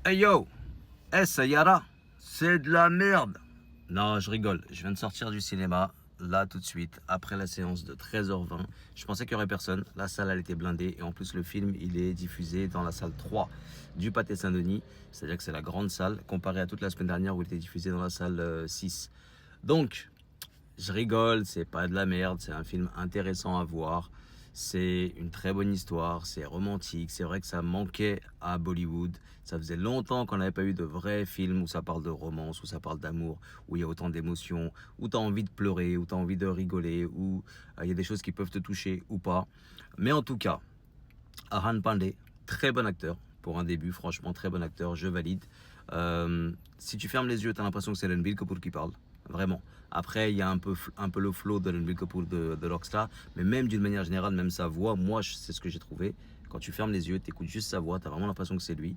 Hey yo, Sayara, c'est de la merde. Non, je rigole. Je viens de sortir du cinéma, là tout de suite, après la séance de 13h20. Je pensais qu'il n'y aurait personne. La salle, elle était blindée. Et en plus, le film, il est diffusé dans la salle 3 du Pâté Saint-Denis. C'est-à-dire que c'est la grande salle, comparé à toute la semaine dernière où il était diffusé dans la salle 6. Donc, je rigole, c'est pas de la merde, c'est un film intéressant à voir. C'est une très bonne histoire, c'est romantique. C'est vrai que ça manquait à Bollywood. Ça faisait longtemps qu'on n'avait pas eu de vrais films où ça parle de romance, où ça parle d'amour, où il y a autant d'émotions, où tu as envie de pleurer, où tu as envie de rigoler, où il y a des choses qui peuvent te toucher ou pas. Mais en tout cas, Arhan Pandey, très bon acteur. Pour un début, franchement, très bon acteur, je valide. Si tu fermes les yeux, tu as l'impression que c'est Ranbir Kapoor qui parle. Vraiment. Après, il y a un peu le flow de Ranbir Kapoor de Rockstar. Mais même d'une manière générale, même sa voix, moi, c'est ce que j'ai trouvé. Quand tu fermes les yeux, tu écoutes juste sa voix, tu as vraiment l'impression que c'est lui.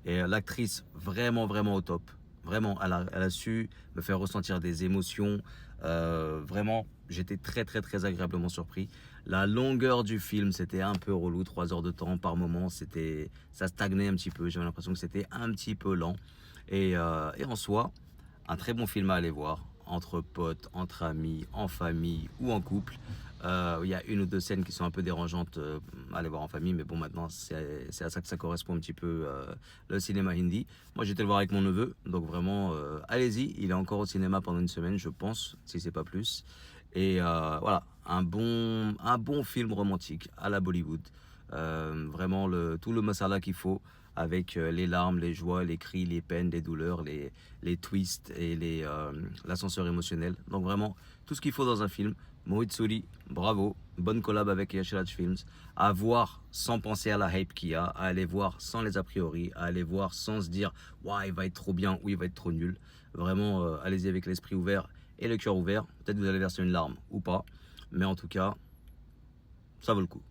Et l'actrice, vraiment, vraiment au top. Vraiment, elle a su me faire ressentir des émotions. Vraiment, j'étais très, très, très agréablement surpris. La longueur du film, c'était un peu relou, 3 heures de temps par moment, ça stagnait un petit peu, j'avais l'impression que c'était un petit peu lent. Et en soi, un très bon film à aller voir, entre potes, entre amis, en famille ou en couple. Il y a une ou deux scènes qui sont un peu dérangeantes à aller voir en famille, mais bon, maintenant, c'est à ça que ça correspond un petit peu le cinéma hindi. Moi, j'étais le voir avec mon neveu, donc vraiment, allez-y, il est encore au cinéma pendant une semaine, je pense, si c'est pas plus. Et voilà, un bon film romantique à la Bollywood. Vraiment tout le masala qu'il faut avec les larmes, les joies, les cris, les peines, les douleurs, les twists et l'ascenseur émotionnel. Donc vraiment, tout ce qu'il faut dans un film. Mohit Suri, bravo, bonne collab avec Yashraj Films. À voir sans penser à la hype qu'il y a, à aller voir sans les a priori, à aller voir sans se dire « Waouh, il va être trop bien » ou « Il va être trop nul ». Vraiment, allez-y avec l'esprit ouvert et le cœur ouvert. Peut-être vous allez verser une larme ou pas. Mais en tout cas, ça vaut le coup.